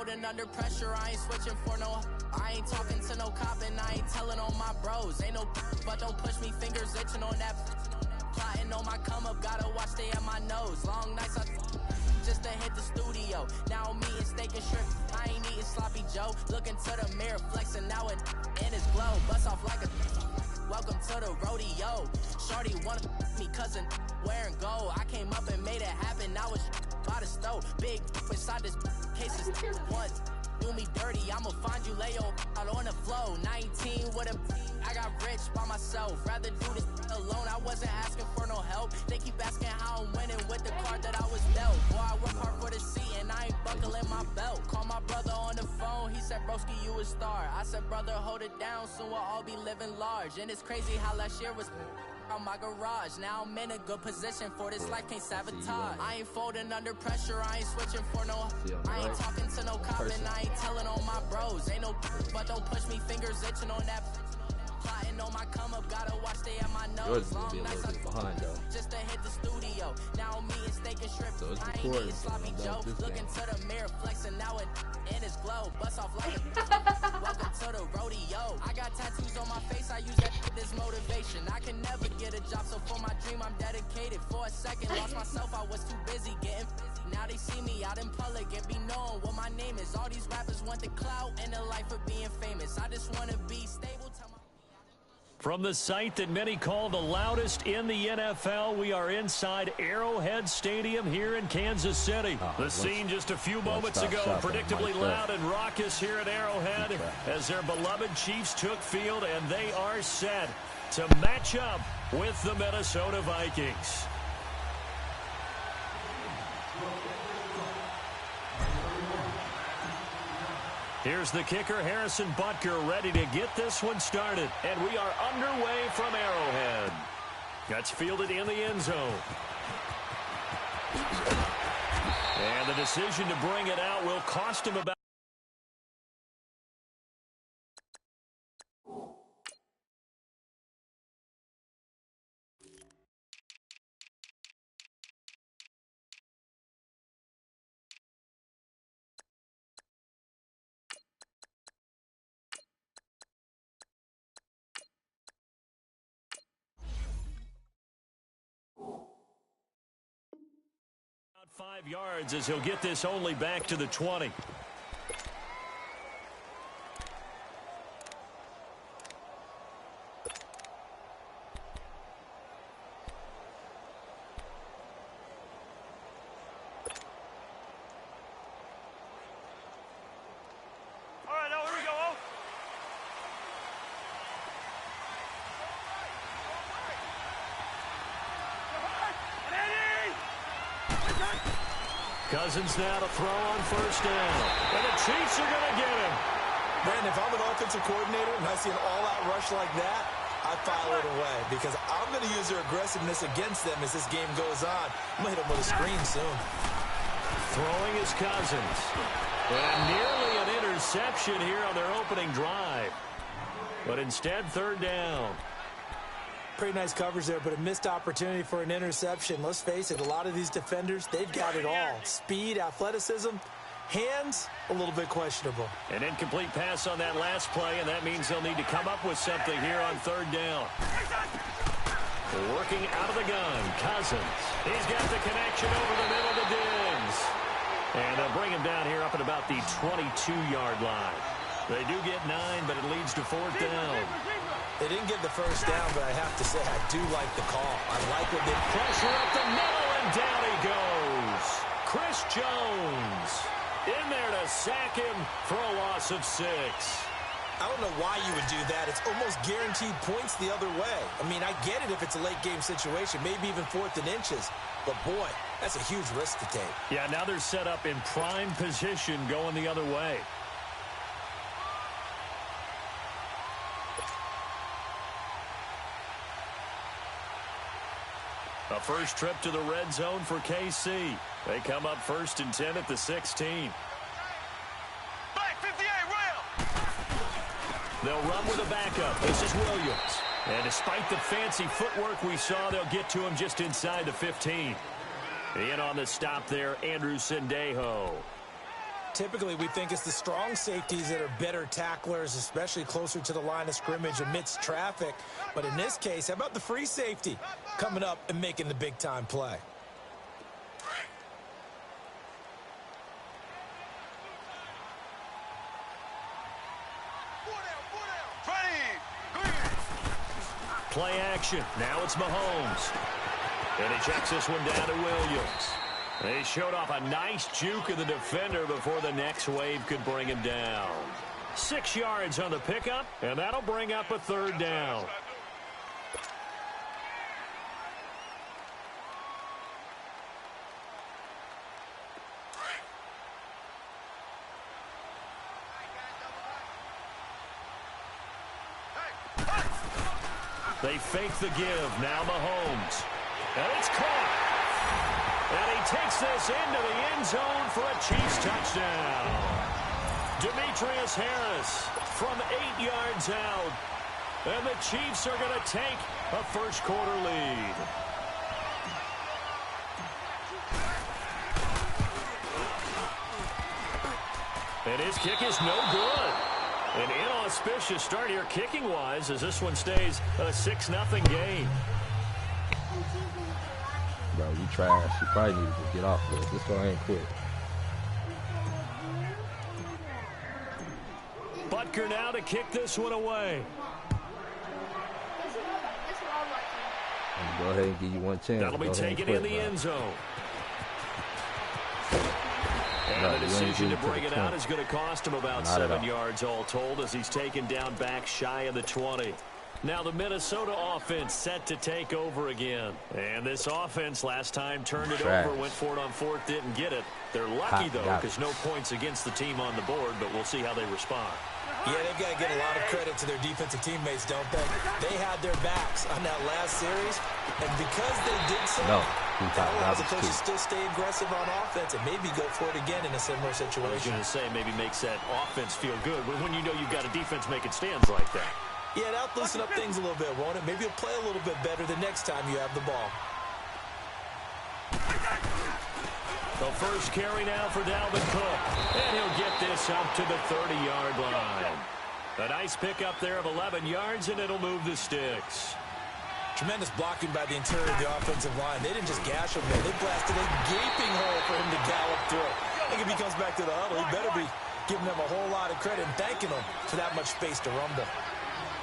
folding under pressure, I ain't switching for no. I ain't talking to no cop and I ain't telling on my bros. Ain't no but don't push me, fingers itching on that. Plotting on my come up, gotta watch stay at my nose. Long nights I just to hit the studio. Now I'm eating steak and shrimp, I ain't eating sloppy Joe. Looking to the mirror, flexing now it in his glow. Bust off like a welcome to the rodeo. Shorty wanna me cousin wearing gold. I came up and made it happen, now it's by the stove. Big inside this cases once. Do me dirty, I'ma find you lay out on the floor. 19 with a I got rich by myself. Rather do this alone, I wasn't asking for no help. They keep asking how I'm winning with the card that I was dealt. Boy, I work hard for the seat and I ain't buckling my belt. Call my brother on the phone, he said, broski, you a star. I said, brother, hold it down, soon we'll all be living large. And it's crazy how last year was on my garage. Now I'm in a good position for this life, can't sabotage. I ain't folding under pressure, I ain't switching for no. I ain't talking to no cop and I ain't telling on my bros. Ain't no but don't push me, fingers itching on that. Plotting on my come up, gotta watch stay at my nose. Long nights I behind, just to hit the studio. Now I'm eating steak and shrimp, so I ain't eating sloppy Joe. Looking to the mirror, flexing now it in his glow. Bust off like a welcome to the rodeo. I got tattoos on my face, I use that as motivation. I can never get a job, so for my dream I'm dedicated. For a second, lost myself, I was too busy getting busy. Now they see me out in public and be known what my name is. All these rappers want the clout and the life of being famous. I just wanna be stable. From the site that many call the loudest in the NFL, we are inside Arrowhead Stadium here in Kansas City. The scene just a few moments ago, predictably loud and raucous here at Arrowhead as their beloved Chiefs took field, and they are set to match up with the Minnesota Vikings. Here's the kicker, Harrison Butker, ready to get this one started. And we are underway from Arrowhead. That's fielded in the end zone. And the decision to bring it out will cost him about... About 5 yards as he'll get this only back to the 20. Cousins now to throw on first down. And the Chiefs are going to get him. Man, if I'm an offensive coordinator and I see an all-out rush like that, I file it away because I'm going to use their aggressiveness against them as this game goes on. I'm going to hit them with a screen soon. Throwing is Cousins. And nearly an interception here on their opening drive. But instead, third down. Pretty nice coverage there, but a missed opportunity for an interception. Let's face it, a lot of these defenders, they've got it all. Speed, athleticism, hands, a little bit questionable. An incomplete pass on that last play, and that means they'll need to come up with something here on third down. Working out of the gun, Cousins. He's got the connection over the middle to Diggs. And they'll bring him down here up at about the 22-yard line. They do get 9, but it leads to fourth down. They didn't get the first down, but I have to say, I do like the call. I like what they pressure up the middle, and down he goes. Chris Jones in there to sack him for a loss of 6. I don't know why you would do that. It's almost guaranteed points the other way. I mean, I get it if it's a late-game situation, maybe even 4th and inches. But, boy, that's a huge risk to take. Yeah, now they're set up in prime position going the other way. A first trip to the red zone for KC. They come up 1st and 10 at the 16. Black 58, Will. They'll run with a backup. This is Williams. And despite the fancy footwork we saw, they'll get to him just inside the 15. In on the stop there, Andrew Sendejo. Typically, we think it's the strong safeties that are better tacklers, especially closer to the line of scrimmage amidst traffic. But in this case, how about the free safety coming up and making the big-time play? Play action. Now it's Mahomes. And he checks this one down to Williams. They showed off a nice juke of the defender before the next wave could bring him down. 6 yards on the pickup, and that'll bring up a third down. They fake the give. Now Mahomes. And it's caught. And he takes this into the end zone for a Chiefs touchdown. Demetrius Harris from 8 yards out. And the Chiefs are going to take a first-quarter lead. And his kick is no good. An inauspicious start here kicking-wise as this one stays a 6-0 game. Bro, you trash. You probably need to just get off this. Just go ahead and quit. Butker now to kick this one away. Go ahead and give you one chance. That'll be taken in the end zone. And the decision to bring it out is going to cost him about 7 yards all told as he's taken down back shy of the 20. Now the Minnesota offense set to take over again. And this offense last time turned it over, went for it on fourth, didn't get it. They're lucky, though, because no points against the team on the board, but we'll see how they respond. Yeah, they've got to give a lot of credit to their defensive teammates, don't they? They had their backs on that last series, and because they did so, that allows the coach to still stay aggressive on offense and maybe go for it again in a similar situation. I was going to say, maybe makes that offense feel good when you know you've got a defense making stands like that. Yeah, that'll loosen up things a little bit, won't it? Maybe you'll play a little bit better the next time you have the ball. The first carry now for Dalvin Cook. And he'll get this up to the 30-yard line. A nice pickup there of 11 yards, and it'll move the sticks. Tremendous blocking by the interior of the offensive line. They didn't just gash him there. They blasted a gaping hole for him to gallop through. I think if he comes back to the huddle, he better be giving them a whole lot of credit and thanking them for that much space to rumble.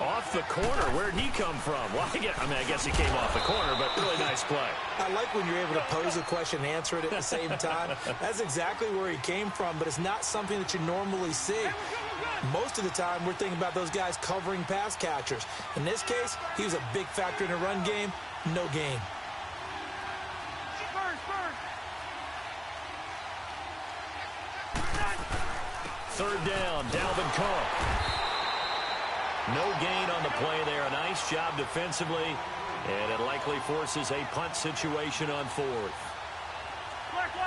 Off the corner. Where'd he come from? Well, I guess he came off the corner, but really nice play. I like when you're able to pose a question and answer it at the same time. That's exactly where he came from, but it's not something that you normally see. Most of the time, we're thinking about those guys covering pass catchers. In this case, he was a big factor in the run game. No gain. Third down, Dalvin Cook. No gain on the play there. A nice job defensively, and it likely forces a punt situation on fourth.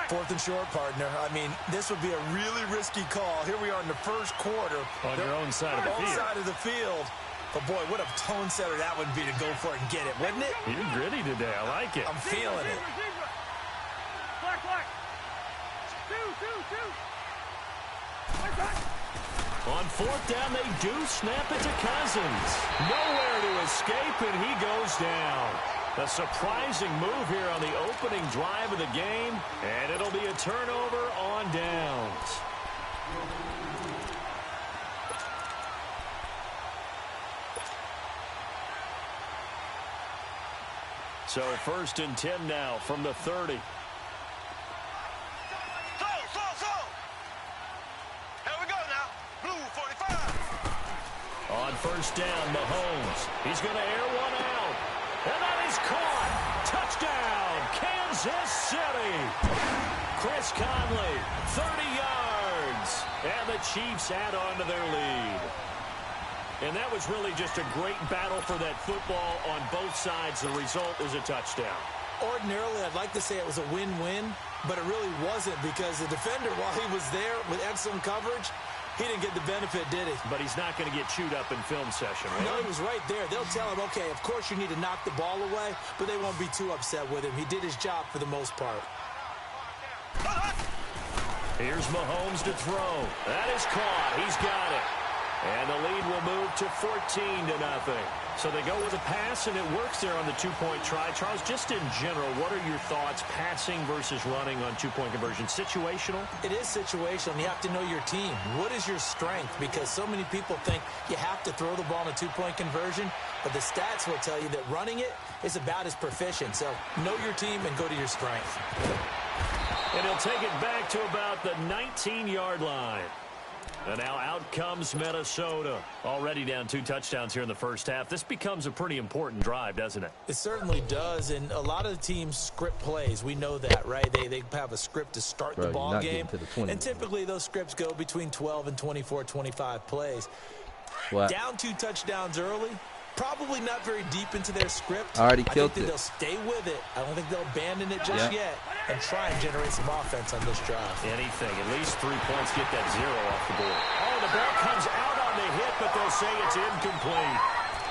Fourth and short, partner. I mean, this would be a really risky call. Here we are in the first quarter. On your own side of the field. Side of the field. But, boy, what a tone setter that would be to go for it and get it, wouldn't it? You're gritty today. I like it. I'm feeling it. On fourth down, they do snap it to Cousins. Nowhere to escape, and he goes down. A surprising move here on the opening drive of the game, and it'll be a turnover on downs. So 1st and 10 now from the 30. On first down, Mahomes. He's going to air one out. And that is caught. Touchdown, Kansas City. Chris Conley, 30 yards. And the Chiefs add on to their lead. And that was really just a great battle for that football on both sides. The result was a touchdown. Ordinarily, I'd like to say it was a win-win, but it really wasn't because the defender, while he was there with excellent coverage, he didn't get the benefit, did he? But he's not going to get chewed up in film session, right? No, he was right there. They'll tell him, okay, of course you need to knock the ball away, but they won't be too upset with him. He did his job for the most part. Here's Mahomes to throw. That is caught. He's got it. And the lead will move to 14-0. So they go with a pass, and it works there on the two-point try. Charles, just in general, what are your thoughts passing versus running on two-point conversion? Situational? It is situational. You have to know your team. What is your strength? Because so many people think you have to throw the ball in a two-point conversion, but the stats will tell you that running it is about as proficient. So know your team and go to your strength. And he'll take it back to about the 19-yard line. And now out comes Minnesota. Already down 2 touchdowns here in the first half. This becomes a pretty important drive, doesn't it? It certainly does, and a lot of the teams script plays. We know that, right? They have a script to start the ball game, and typically those scripts go between 12 and 24, 25 plays. Down 2 touchdowns early. Probably not very deep into their script. Already killed it. They'll stay with it. I don't think they'll abandon it just yet and try and generate some offense on this drive. Anything. At least 3 points. Get that 0 off the board. Oh, the ball comes out on the hit, but they'll say it's incomplete.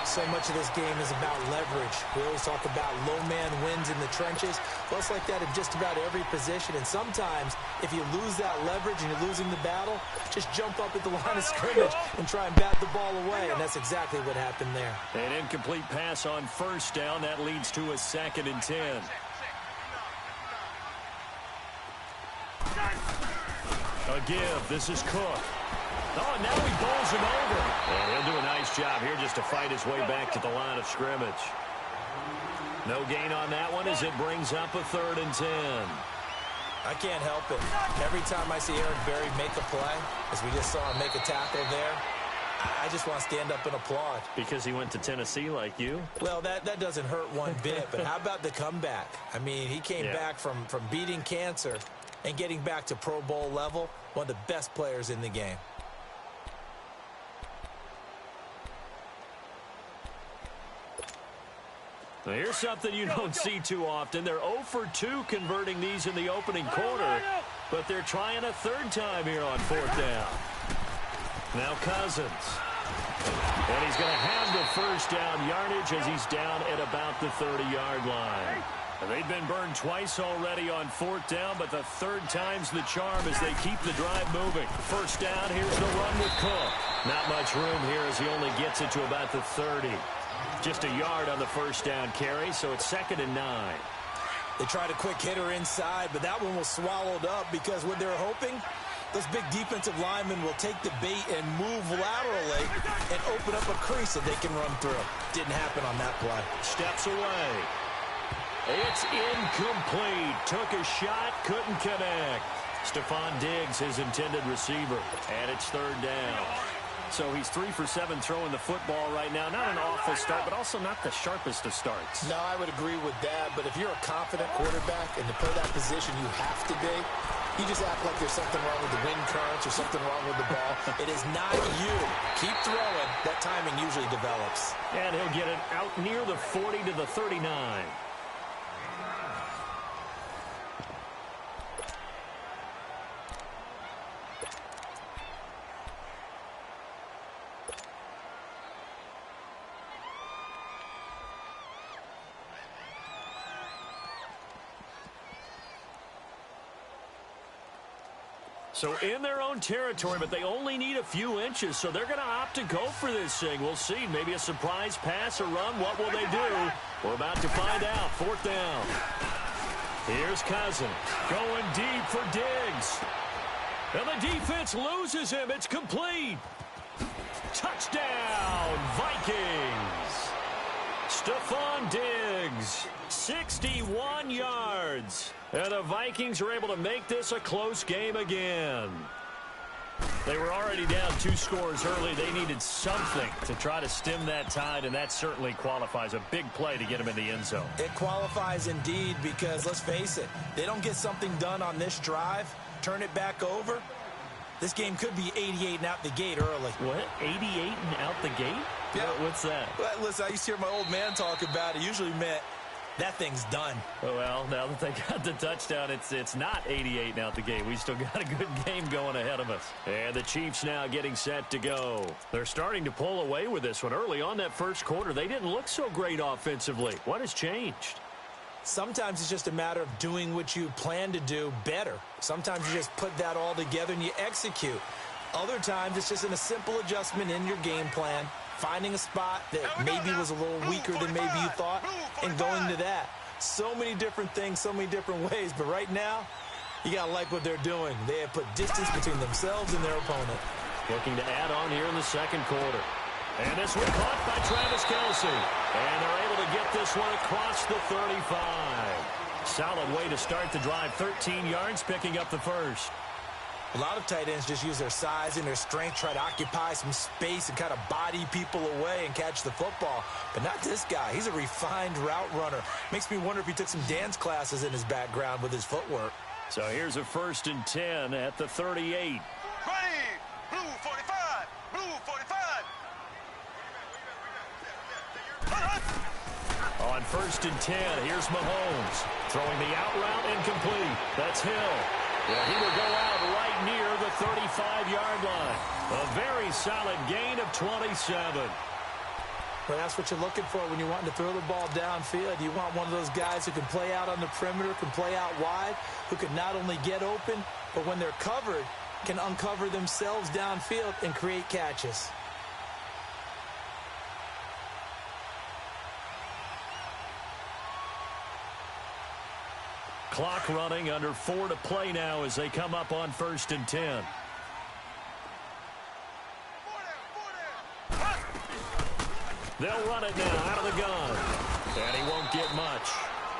So much of this game is about leverage. We always talk about low man wins in the trenches. Well, it's like that in just about every position. And sometimes, if you lose that leverage and you're losing the battle, just jump up at the line of scrimmage and try and bat the ball away. And that's exactly what happened there. An incomplete pass on first down. That leads to a 2nd and 10. A give. This is Cook. Oh, and now he bowls him over. And he'll do a nice job here just to fight his way back to the line of scrimmage. No gain on that one as it brings up a 3rd and 10. I can't help it. Every time I see Eric Berry make a play, as we just saw him make a tackle there, I just want to stand up and applaud. Because he went to Tennessee like you? Well, that doesn't hurt one bit, but how about the comeback? I mean, he came back from beating cancer and getting back to Pro Bowl level, one of the best players in the game. Now here's something you don't see too often. They're 0 for 2 converting these in the opening quarter, but they're trying a 3rd time here on 4th down. Now Cousins. And he's going to have the first down yardage as he's down at about the 30-yard line. They've been burned twice already on 4th down, but the 3rd time's the charm as they keep the drive moving. First down, here's the run with Cook. Not much room here as he only gets it to about the 30. Just a yard on the first down carry, so it's 2nd and 9. They tried a quick hitter inside, but that one was swallowed up because what they're hoping, those big defensive linemen will take the bait and move laterally and open up a crease that they can run through. Didn't happen on that play. Steps away. It's incomplete. Took a shot, couldn't connect. Stephon Diggs, his intended receiver, and it's 3rd down. So he's 3 for 7 throwing the football right now. Not an awful start, but also not the sharpest of starts. No, I would agree with that. But if you're a confident quarterback and to play that position you have to be, you just act like there's something wrong with the wind currents or something wrong with the ball. It is not you. Keep throwing. That timing usually develops. And he'll get it out near the 40 to the 39. So in their own territory, but they only need a few inches, so they're going to opt to go for this thing. We'll see. Maybe a surprise pass or run. What will they do? We're about to find out. 4th down. Here's Cousins going deep for Diggs. And the defense loses him. It's complete. Touchdown, Vikings. Stephon Diggs, 61 yards. And the Vikings are able to make this a close game again. They were already down 2 scores early. They needed something to try to stem that tide, and that certainly qualifies. A big play to get them in the end zone. It qualifies indeed because, let's face it, they don't get something done on this drive, turn it back over, this game could be 88 and out the gate early. What? 88 and out the gate? Yeah. What's that? Well, listen, I used to hear my old man talk about it. Usually meant that thing's done. Well, now that they got the touchdown, it's not 88 and out the gate. We still got a good game going ahead of us. And the Chiefs now getting set to go. They're starting to pull away with this one. Early on that first quarter, they didn't look so great offensively. What has changed? Sometimes it's just a matter of doing what you plan to do better. Sometimes you just put that all together and you execute. Other times it's just in a simple adjustment in your game plan, finding a spot that maybe was a little weaker than maybe you thought, and going to that. So many different things, so many different ways, but right now, you got to like what they're doing. They have put distance between themselves and their opponent. Looking to add on here in the second quarter. And this one caught by Travis Kelce. And they're able to get this one across the 35. Solid way to start the drive. 13 yards, picking up the first. A lot of tight ends just use their size and their strength, try to occupy some space and kind of body people away and catch the football. But not this guy. He's a refined route runner. Makes me wonder if he took some dance classes in his background with his footwork. So here's a 1st and 10 at the 38. Ready, blue 45, blue 45. On 1st and 10, here's Mahomes. Throwing the out route incomplete. That's Hill. Yeah, he will go out right near the 35-yard line. A very solid gain of 27. Well, that's what you're looking for when you're wanting to throw the ball downfield. You want one of those guys who can play out on the perimeter, can play out wide, who can not only get open, but when they're covered, can uncover themselves downfield and create catches. Clock running, under 4 to play now as they come up on 1st and 10. They'll run it now out of the gun. And he won't get much.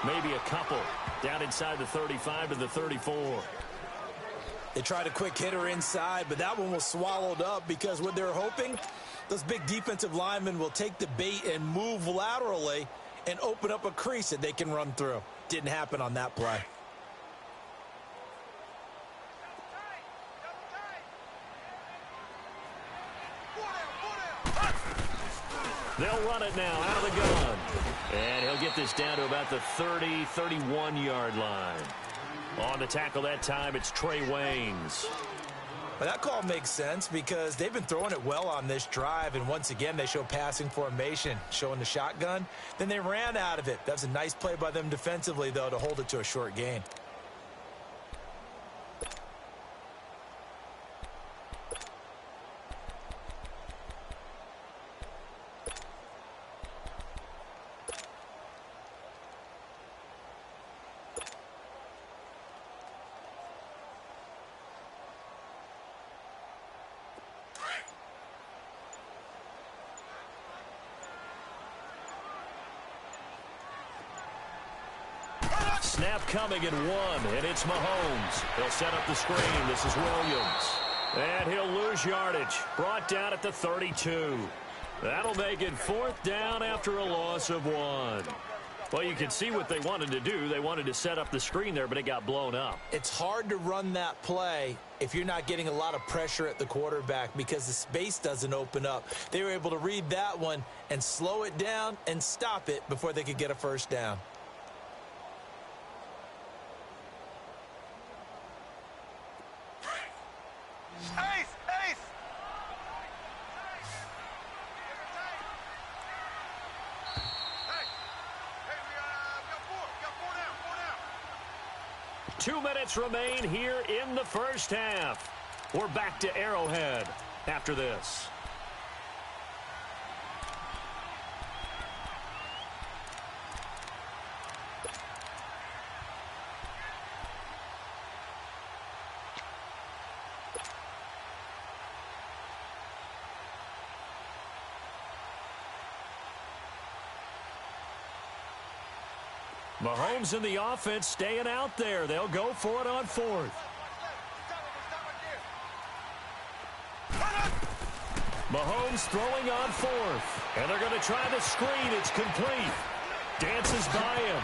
Maybe a couple. Down inside the 35 to the 34. They tried a quick hitter inside, but that one was swallowed up because what they're hoping, those big defensive linemen will take the bait and move laterally and open up a crease that they can run through. Didn't happen on that play. They'll run it now out of the gun. And he'll get this down to about the 30, 31-yard line. On the tackle that time, it's Trey Waynes. Well, that call makes sense because they've been throwing it well on this drive, and once again, they show passing formation, showing the shotgun. Then they ran out of it. That was a nice play by them defensively, though, to hold it to a short gain. Snap coming at 1, and it's Mahomes. He'll set up the screen. This is Williams. And he'll lose yardage. Brought down at the 32. That'll make it 4th down after a loss of 1. Well, you can see what they wanted to do. They wanted to set up the screen there, but it got blown up. It's hard to run that play if you're not getting a lot of pressure at the quarterback because the space doesn't open up. They were able to read that one and slow it down and stop it before they could get a 1st down. Ace! 2 minutes remain here in the first half. We're back to Arrowhead after this. Mahomes and the offense staying out there. They'll go for it on 4th. Mahomes throwing on 4th. And they're going to try the screen. It's complete. Dances by him.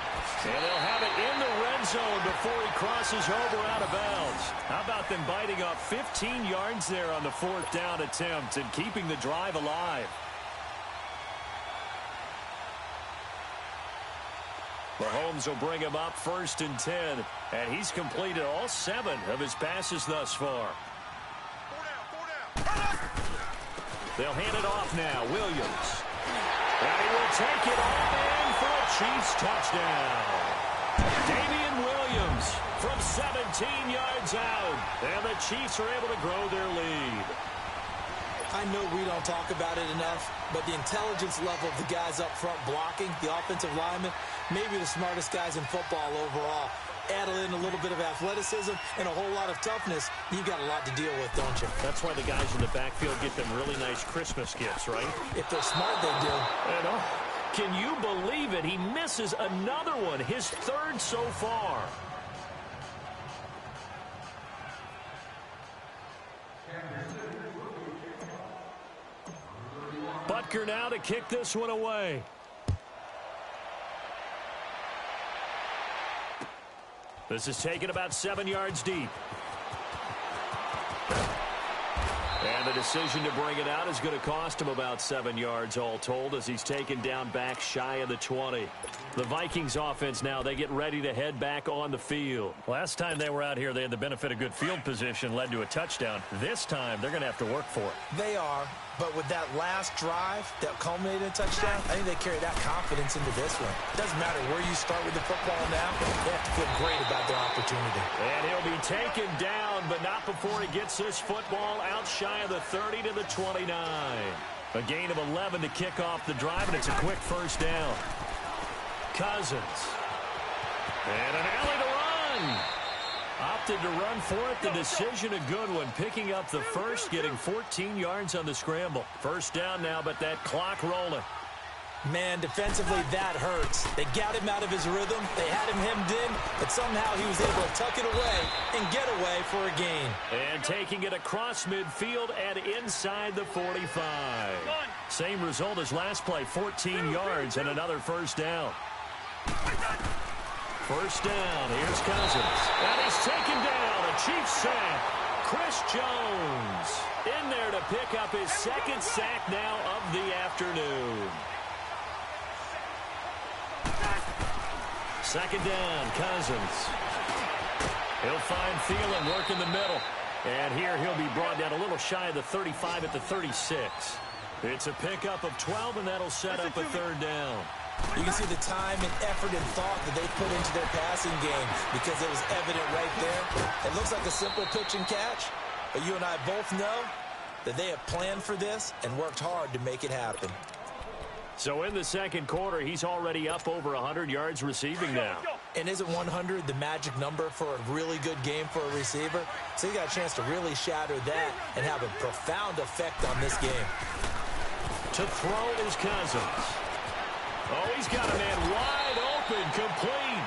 And they'll have it in the red zone before he crosses over out of bounds. How about them biting off 15 yards there on the 4th down attempt and keeping the drive alive? Mahomes will bring him up 1st and 10, and he's completed all 7 of his passes thus far. 4 down. They'll hand it off now. Williams. And he will take it all in for a Chiefs touchdown. Damian Williams from 17 yards out. And the Chiefs are able to grow their lead. I know we don't talk about it enough, but the intelligence level of the guys up front blocking, the offensive linemen, maybe the smartest guys in football overall. Add in a little bit of athleticism and a whole lot of toughness, you've got a lot to deal with, don't you? That's why the guys in the backfield get them really nice Christmas gifts, right? If they're smart, they do. And, can you believe it? He misses another one, his third so far. Butker now to kick this one away. This is taken about 7 yards deep. And the decision to bring it out is going to cost him about 7 yards all told as he's taken down back shy of the 20. The Vikings offense now, they get ready to head back on the field. Last time they were out here, they had the benefit of good field position, led to a touchdown. This time, they're going to have to work for it. They are, but with that last drive that culminated in a touchdown, I think they carry that confidence into this one. It doesn't matter where you start with the football now, they have to feel great about their opportunity. And he'll be taken down, but not before he gets this football out shy of the 30 to the 29. A gain of 11 to kick off the drive, and it's a quick first down. Cousins. And an alley to run. Opted to run for it. The decision a good one. Picking up the first, getting 14 yards on the scramble. First down now, but that clock rolling. Man, defensively, that hurts. They got him out of his rhythm. They had him hemmed in, but somehow he was able to tuck it away and get away for a gain. And taking it across midfield and inside the 45. Same result as last play, 14 yards and another first down. First down, here's Cousins. And he's taken down, a Chiefs sack. Chris Jones in there to pick up his second sack now of the afternoon. Second down, Cousins. He'll find Thielen, work in the middle. And here he'll be brought down a little shy of the 35 at the 36. It's a pickup of 12, and that'll set up a third down. You can see the time and effort and thought that they put into their passing game because it was evident right there. It looks like a simple pitch and catch, but you and I both know that they have planned for this and worked hard to make it happen. So in the second quarter, he's already up over 100 yards receiving now. And isn't 100 the magic number for a really good game for a receiver? So he got a chance to really shatter that and have a profound effect on this game. To throw is Cousins. Oh, he's got a man wide open, complete.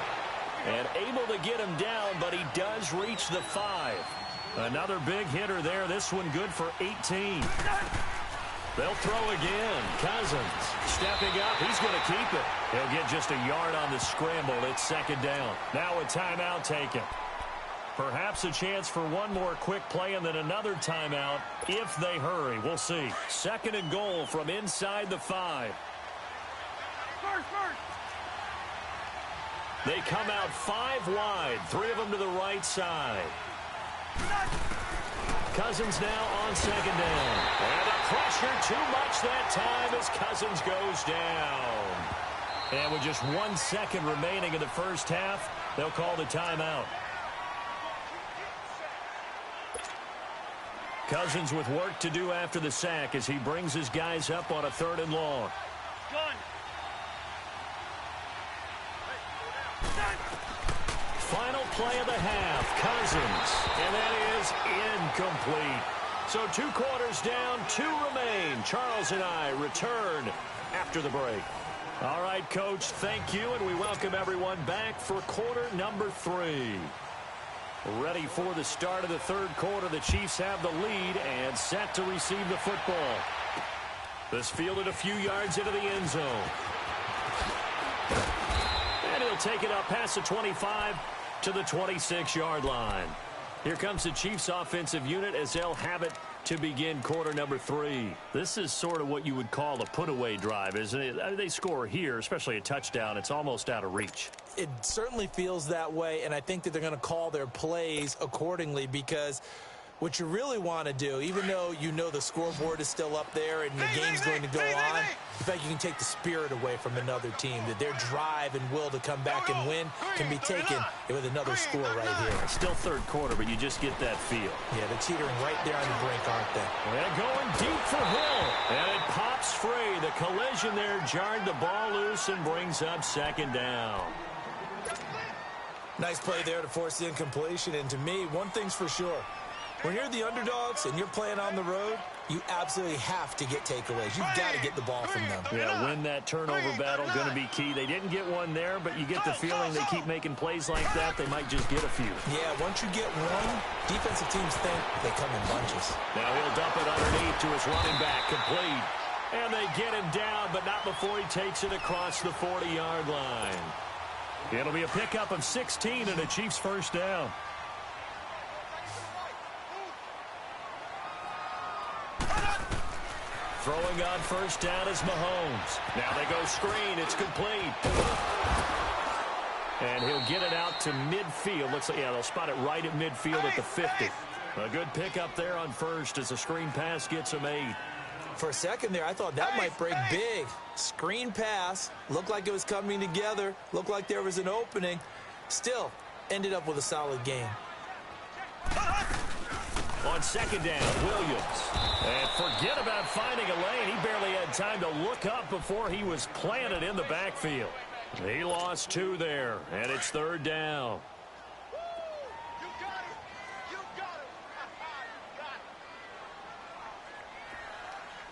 And able to get him down, but he does reach the 5. Another big hitter there. This one good for 18. They'll throw again. Cousins stepping up. He's going to keep it. He'll get just a yard on the scramble. It's second down. Now a timeout taken. Perhaps a chance for one more quick play and then another timeout if they hurry. We'll see. Second and goal from inside the 5. They come out 5 wide, 3 of them to the right side. Cousins now on second down. And the pressure too much that time as Cousins goes down. And with just 1 second remaining in the first half, they'll call the timeout. Cousins with work to do after the sack as he brings his guys up on a 3rd and long. Final play of the half, Cousins, and that is incomplete. So 2 quarters down, 2 remain. Charles and I return after the break. All right, Coach, thank you, and we welcome everyone back for quarter number 3. Ready for the start of the third quarter. The Chiefs have the lead and set to receive the football. This fielded a few yards into the end zone. And he'll take it up past the 25 to the 26-yard line. Here comes the Chiefs offensive unit as they'll have it to begin quarter number 3. This is sort of what you would call a put-away drive, isn't it? I mean, they score here, especially a touchdown. It's almost out of reach. It certainly feels that way, and I think that they're going to call their plays accordingly because What you really want to do, even though you know the scoreboard is still up there and the game's going to go on, in fact, you can take the spirit away from another team, that their drive and will to come back and win can be taken with another score right here. Still third quarter, but you just get that feel. Yeah, they're teetering right there on the brink, aren't they? And going deep for Hill. And it pops free. The collision there jarred the ball loose and brings up second down. Nice play there to force the incompletion. And to me, one thing's for sure. When you're the underdogs and you're playing on the road, you absolutely have to get takeaways. You've got to get the ball from them. Yeah, win that turnover battle, going to be key. They didn't get one there, but you get the feeling they keep making plays like that, they might just get a few. Yeah, once you get one, defensive teams think they come in bunches. Now he'll dump it underneath to his running back, complete. And they get him down, but not before he takes it across the 40-yard line. It'll be a pickup of 16 and a Chiefs first down. Throwing on first down is Mahomes. Now they go screen. It's complete. And he'll get it out to midfield. Looks like, yeah, they'll spot it right at midfield at the 50. A good pickup there on first as the screen pass gets him 8. For a second there, I thought that might break big. Screen pass. Looked like it was coming together. Looked like there was an opening. Still, ended up with a solid game. On second down, Williams. And forget about finding a lane. He barely had time to look up before he was planted in the backfield. He lost 2 there, and it's third down. You got it. You got it. You got it.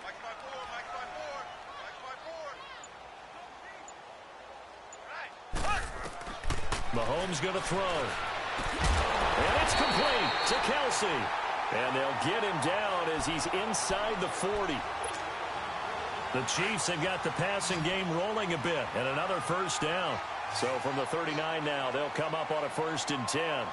Mike by 4. Mike by 4. Mike by 4. Right. Mahomes going to throw. And it's complete to Kelsey. And they'll get him down as he's inside the 40. The Chiefs have got the passing game rolling a bit, and another first down. So from the 39 now, they'll come up on a 1st and 10.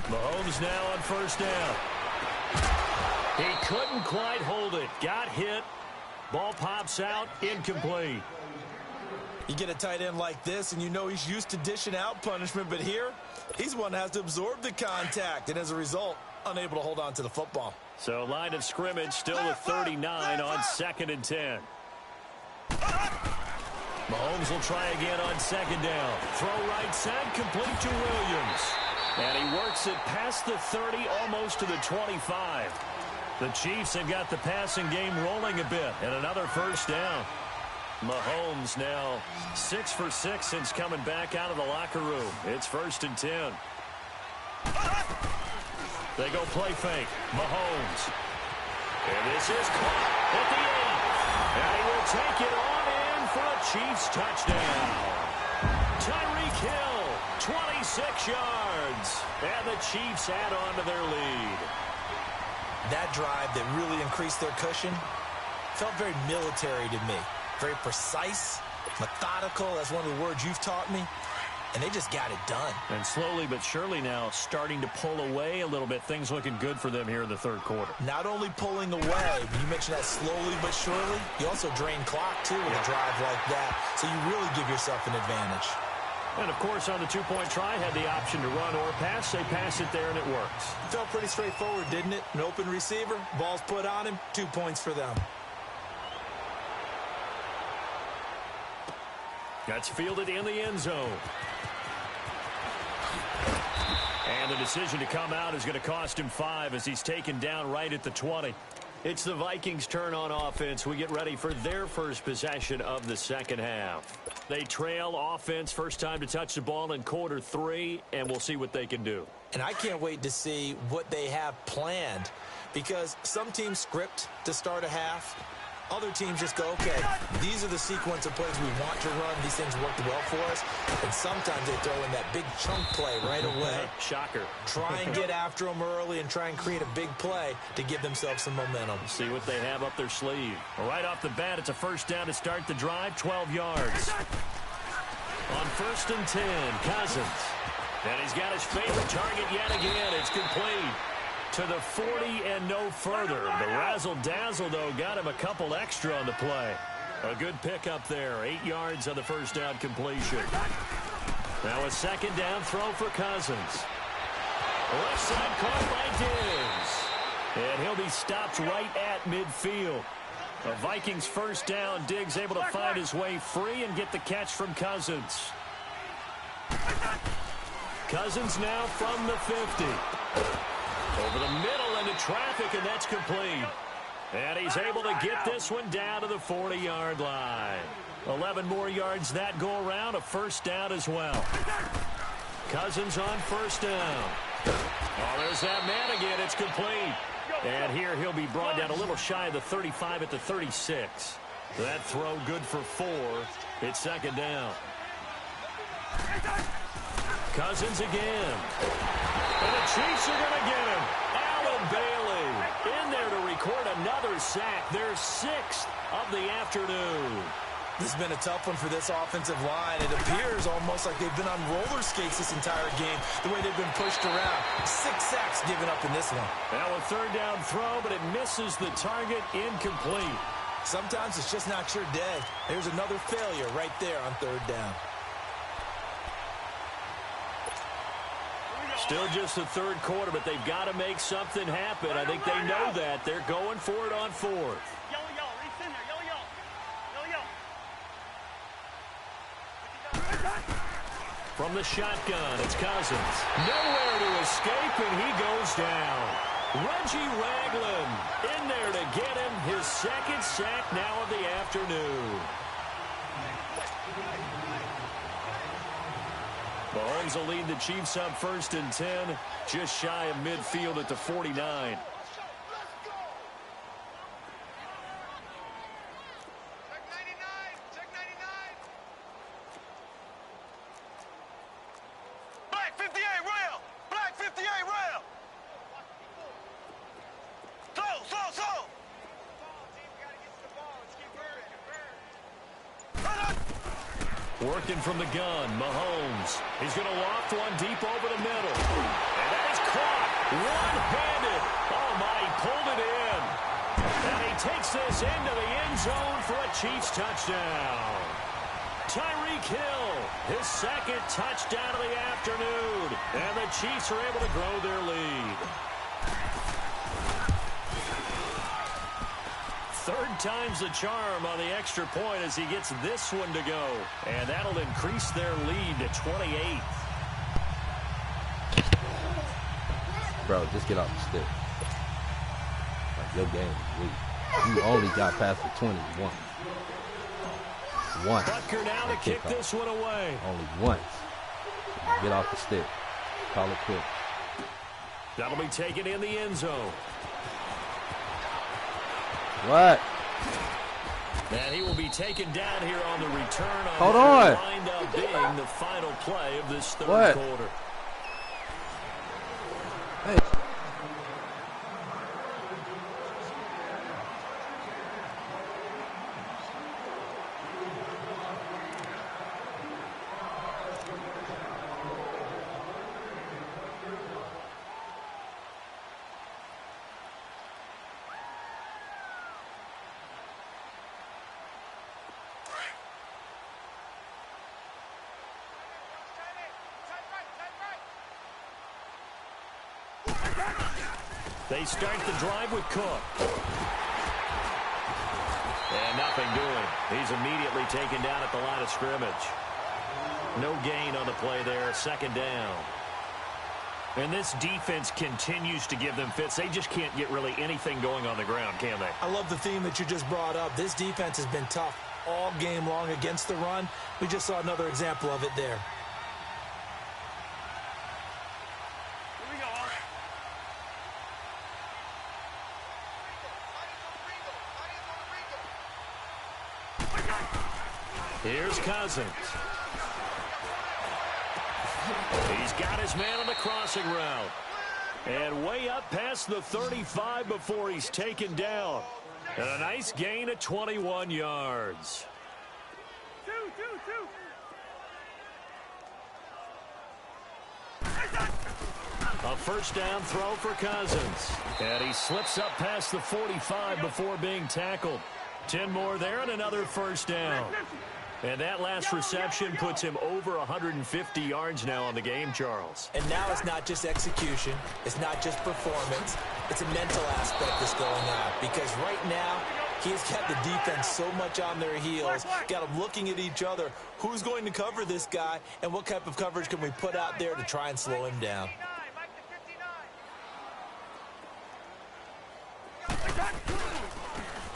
Mahomes now on first down. He couldn't quite hold it. Got hit. Ball pops out. Incomplete. You get a tight end like this, and you know he's used to dishing out punishment, but here, he's one that has to absorb the contact, and as a result, unable to hold on to the football. So line of scrimmage still at 39 on 2nd and 10. Mahomes will try again on second down. Throw right side, complete to Williams. And he works it past the 30, almost to the 25. The Chiefs have got the passing game rolling a bit, and another first down. Mahomes now 6 for 6 since coming back out of the locker room. It's 1st and 10. They go play fake. Mahomes. And this is caught at the 8. And he will take it on in for a Chiefs touchdown. Tyreek Hill, 26 yards. And the Chiefs add on to their lead. That drive that really increased their cushion felt very military to me. Very precise, methodical. That's one of the words you've taught me. And they just got it done. And slowly but surely now starting to pull away a little bit. Things looking good for them here in the third quarter. Not only pulling away, but you mentioned that slowly but surely. You also drain clock, too, with a drive like that. So you really give yourself an advantage. And, of course, on the two-point try, had the option to run or pass. They pass it there, and it works. Felt pretty straightforward, didn't it? An open receiver, ball's put on him, 2 points for them. That's fielded in the end zone. And the decision to come out is going to cost him 5 as he's taken down right at the 20. It's the Vikings' turn on offense. We get ready for their first possession of the second half. They trail offense, first time to touch the ball in quarter 3, and we'll see what they can do. And I can't wait to see what they have planned, because some teams script to start a half. Other teams just go, okay, these are the sequence of plays we want to run. These things worked well for us. And sometimes they throw in that big chunk play right away. Shocker. Try and get after them early and try and create a big play to give themselves some momentum. See what they have up their sleeve. Right off the bat, it's a first down to start the drive, 12 yards. On 1st and 10, Cousins. And he's got his favorite target yet again. It's complete to the 40 and no further. The razzle-dazzle, though, got him a couple extra on the play. A good pickup there. 8 yards on the first down completion. Now a second down throw for Cousins. Left side caught by Diggs. And he'll be stopped right at midfield. A Vikings first down. Diggs able to find his way free and get the catch from Cousins. Cousins now from the 50. Over the middle into traffic, and that's complete. And he's able to get this one down to the 40-yard line. 11 more yards that go around, a first down as well. Cousins on first down. Oh, there's that man again. It's complete. And here he'll be brought down a little shy of the 35 at the 36. That throw good for 4. It's second down. Cousins again. And the Chiefs are going to get him. Allen Bailey in there to record another sack. Their 6th of the afternoon. This has been a tough one for this offensive line. It appears almost like they've been on roller skates this entire game, the way they've been pushed around. 6 sacks given up in this one. Now a third down throw, but it misses the target, incomplete. Sometimes it's just not your day. There's another failure right there on third down. Still just the third quarter, but they've got to make something happen. I think they know that. They're going for it on 4th. From the shotgun, it's Cousins. Nowhere to escape, and he goes down. Reggie Ragland in there to get him his 2nd sack now of the afternoon. Mahomes will lead the Chiefs up 1st and 10, just shy of midfield at the 49. Working from the gun, Mahomes. He's going to loft one deep over the middle. And that is caught one-handed. Oh, my, he pulled it in. And he takes this into the end zone for a Chiefs touchdown. Tyreek Hill, his 2nd touchdown of the afternoon. And the Chiefs are able to grow their lead. Third time's the charm on the extra point as he gets this one to go. And that'll increase their lead to 28. Bro, just get off the stick. Like, your game is weak. You only got past the 20 once. Butker now to kick this one away. Only once. Get off the stick. Call it quick. That'll be taken in the end zone. What? And he will be taken down here on the return. Hold on. Wind up being the final play of this third quarter. Hey. They start the drive with Cook. And nothing doing. He's immediately taken down at the line of scrimmage. No gain on the play there. Second down. And this defense continues to give them fits. They just can't get really anything going on the ground, can they? I love the theme that you just brought up. This defense has been tough all game long against the run. We just saw another example of it there. Here's Cousins. He's got his man on the crossing route. And way up past the 35 before he's taken down. And a nice gain of 21 yards. A first down throw for Cousins. And he slips up past the 45 before being tackled. 10 more there and another first down. And that last reception puts him over 150 yards now on the game, Charles. And now it's not just execution. It's not just performance. It's a mental aspect that's going on. Because right now, he's got the defense so much on their heels. Got them looking at each other. Who's going to cover this guy? And what type of coverage can we put out there to try and slow him down?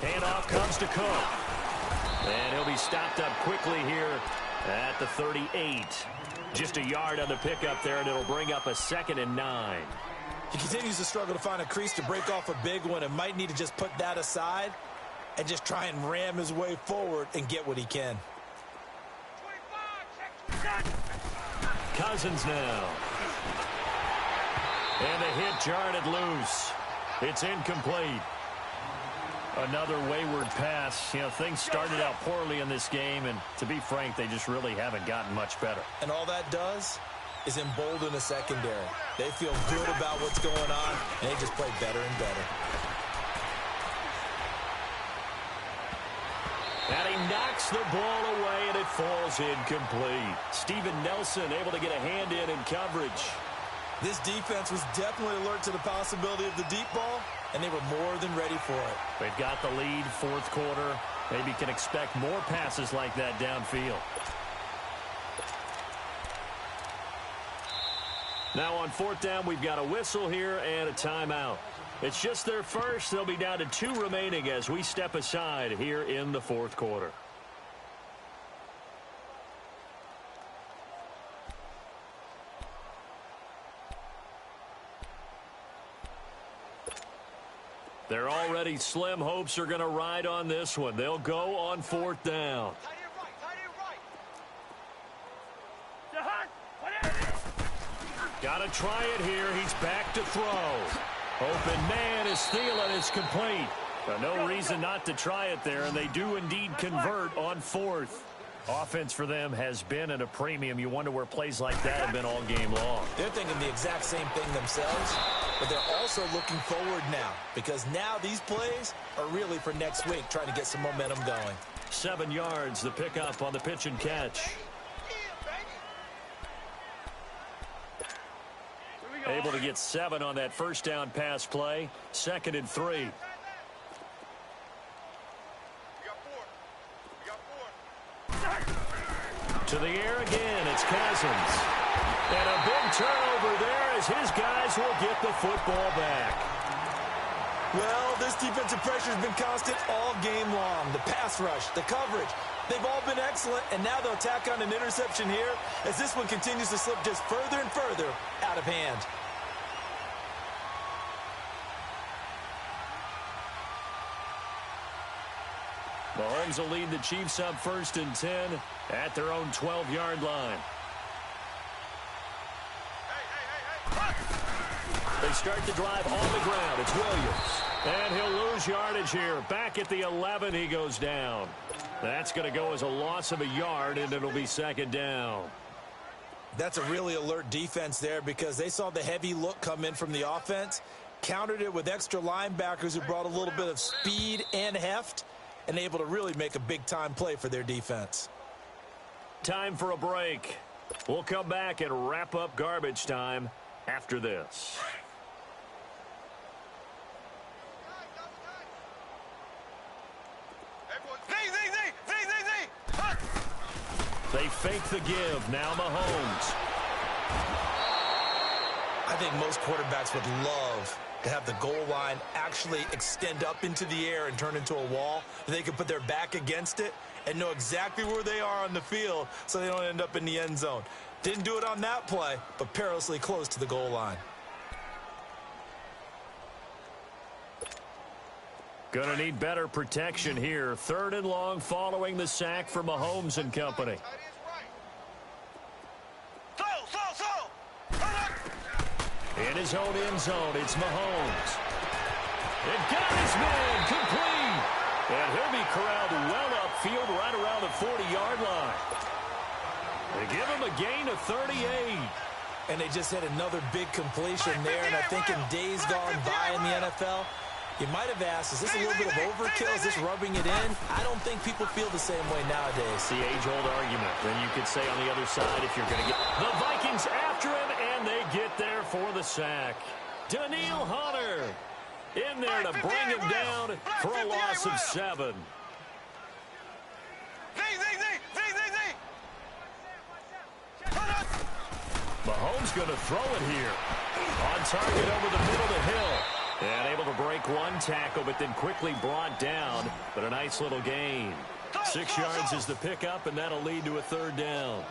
Handoff comes to Cook. And he'll be stopped up quickly here at the 38. Just a yard on the pickup there, and it'll bring up a 2nd and 9. He continues to struggle to find a crease to break off a big one and might need to just put that aside and just try and ram his way forward and get what he can. Cousins now. And the hit jarred it loose. It's incomplete. Another wayward pass. You know, things started out poorly in this game, and to be frank, they just really haven't gotten much better. And all that does is embolden a secondary. They feel good about what's going on, and they just play better and better. And he knocks the ball away, and it falls incomplete. Steven Nelson able to get a hand in coverage. This defense was definitely alert to the possibility of the deep ball, and they were more than ready for it. They've got the lead, fourth quarter. Maybe can expect more passes like that downfield. Now on 4th down, we've got a whistle here and a timeout. It's just their first. They'll be down to 2 remaining as we step aside here in the 4th quarter. They're already slim hopes are going to ride on this one. They'll go on 4th down. Got to try it here. He's back to throw. Open man is Thielen. It's complete. No reason not to try it there, and they do indeed convert on 4th. Offense for them has been at a premium. You wonder where plays like that have been all game long. They're thinking the exact same thing themselves, but they're also looking forward now because now these plays are really for next week, trying to get some momentum going. 7 yards, the pickup on the pitch and catch. Able to get 7 on that first down pass play. 2nd and 3. To the air again, it's Cousins. And a big turnover there as his guys will get the football back. Well, this defensive pressure has been constant all game long. The pass rush, the coverage, they've all been excellent, and now they'll tack on an interception here as this one continues to slip just further and further out of hand. Mahomes will lead the Chiefs up 1st and 10 at their own 12-yard line. They start the drive on the ground. It's Williams. And he'll lose yardage here. Back at the 11, he goes down. That's going to go as a loss of a yard, and it'll be 2nd down. That's a really alert defense there because they saw the heavy look come in from the offense, countered it with extra linebackers who brought a little bit of speed and heft, and able to really make a big-time play for their defense. Time for a break. We'll come back and wrap up garbage time after this. They fake the give. Now Mahomes. I think most quarterbacks would love to have the goal line actually extend up into the air and turn into a wall. They can put their back against it and know exactly where they are on the field so they don't end up in the end zone. Didn't do it on that play, but perilously close to the goal line. Gonna need better protection here. 3rd and long following the sack for Mahomes and company. In his own end zone, it's Mahomes. It got his man complete. And he'll be corralled well upfield right around the 40-yard line. They give him a gain of 38. and they just hit another big completion there. And I think in days gone by in the NFL, you might have asked, is this a little bit of overkill? Is this rubbing it in? I don't think people feel the same way nowadays. The age-old argument. Then you could say on the other side, if you're going to get the Vikings after him, and they get there for the sack. Daniil Hunter in there to bring him down for a loss of 7. Mahomes going to throw it here. On target over the middle to Hill. And able to break one tackle, but then quickly brought down. But a nice little gain. 6 yards is the pickup, and that'll lead to a 3rd down.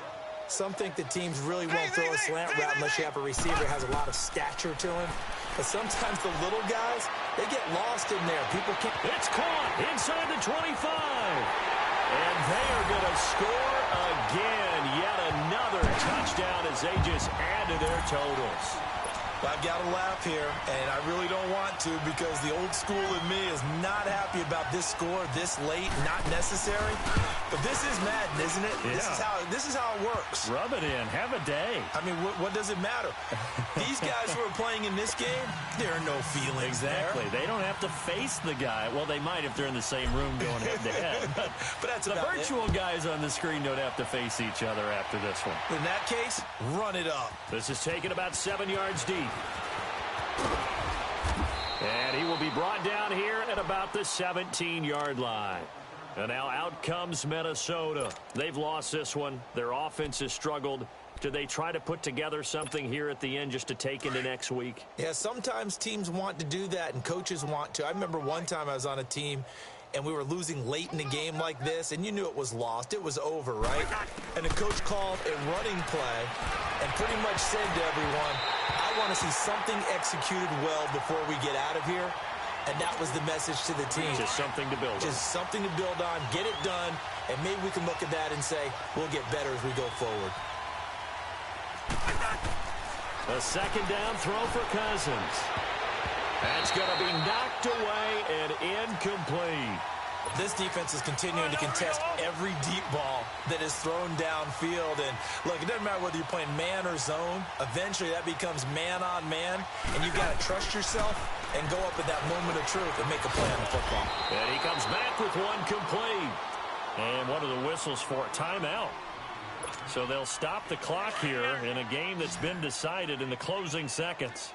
Some think the teams really won't throw a slant route unless you have a receiver who has a lot of stature to him. But sometimes the little guys, they get lost in there. People can't. It's caught inside the 25. And they are going to score again. Yet another touchdown as they just add to their totals. I've got to laugh here, and I really don't want to because the old school in me is not happy about this score this late, not necessary. But this is Madden, isn't it? Yeah. This is how it works. Rub it in. Have a day. I mean, what does it matter? These guys who are playing in this game, there are no feelings Exactly. there. They don't have to face the guy. Well, they might if they're in the same room going head-to-head. But that's the about virtual guys on the screen don't have to face each other after this one. In that case, run it up. This is taken about 7 yards deep. And he will be brought down here at about the 17-yard line. And now out comes Minnesota. They've lost this one. Their offense has struggled. Do they try to put together something here at the end just to take into next week? Yeah, sometimes teams want to do that and coaches want to. I remember one time I was on a team and we were losing late in a game like this, and you knew it was lost. It was over, right? And the coach called a running play and pretty much said to everyone, I want to see something executed well before we get out of here. And that was the message to the team. Just something to build on. Just something to build on, get it done, and maybe we can look at that and say, we'll get better as we go forward. A 2nd down throw for Cousins. That's going to be knocked away and incomplete. This defense is continuing to contest every deep ball that is thrown downfield. And, look, it doesn't matter whether you're playing man or zone. Eventually, that becomes man-on-man, and you've got to trust yourself and go up at that moment of truth and make a play on the football. And he comes back with one complete. And one of the whistles for a timeout. So they'll stop the clock here in a game that's been decided in the closing seconds.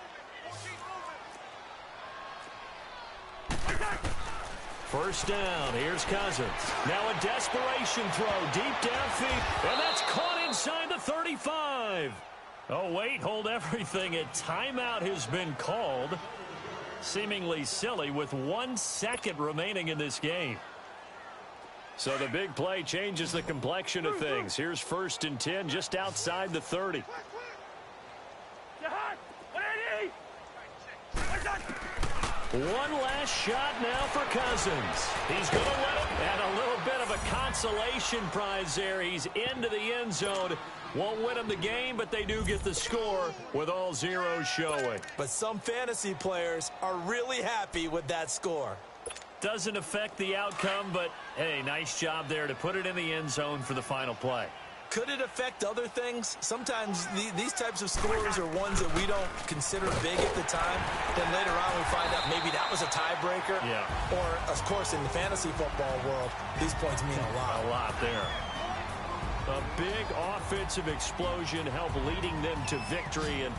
First down, here's Cousins. Now a desperation throw deep downfield, and that's caught inside the 35. Oh, wait, hold everything. A timeout has been called. Seemingly silly with 1 second remaining in this game. So the big play changes the complexion of things. Here's 1st and 10 just outside the 30. One last shot now for Cousins. He's going to win it. And a little bit of a consolation prize there. He's into the end zone. Won't win him the game, but they do get the score with all zeros showing. But some fantasy players are really happy with that score. Doesn't affect the outcome, but, hey, nice job there to put it in the end zone for the final play. Could it affect other things? Sometimes these types of scores are ones that we don't consider big at the time. Then later on we find out maybe that was a tiebreaker. Yeah. Or, of course, in the fantasy football world, these points mean a lot. A lot there. A big offensive explosion helped leading them to victory. And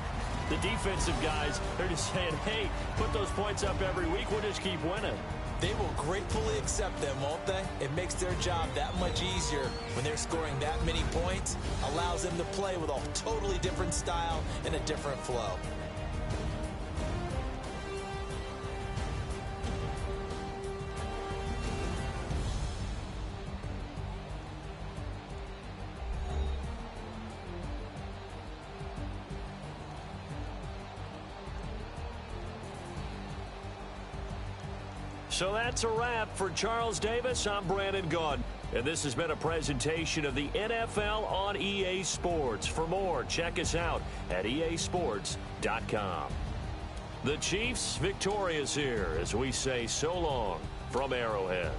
the defensive guys, they're just saying, hey, put those points up every week. We'll just keep winning. They will gratefully accept them, won't they? It makes their job that much easier when they're scoring that many points. Allows them to play with a totally different style and a different flow. So that's a wrap for Charles Davis. I'm Brandon Gaudin. And this has been a presentation of the NFL on EA Sports. For more, check us out at easports.com. The Chiefs victorious here as we say so long from Arrowhead.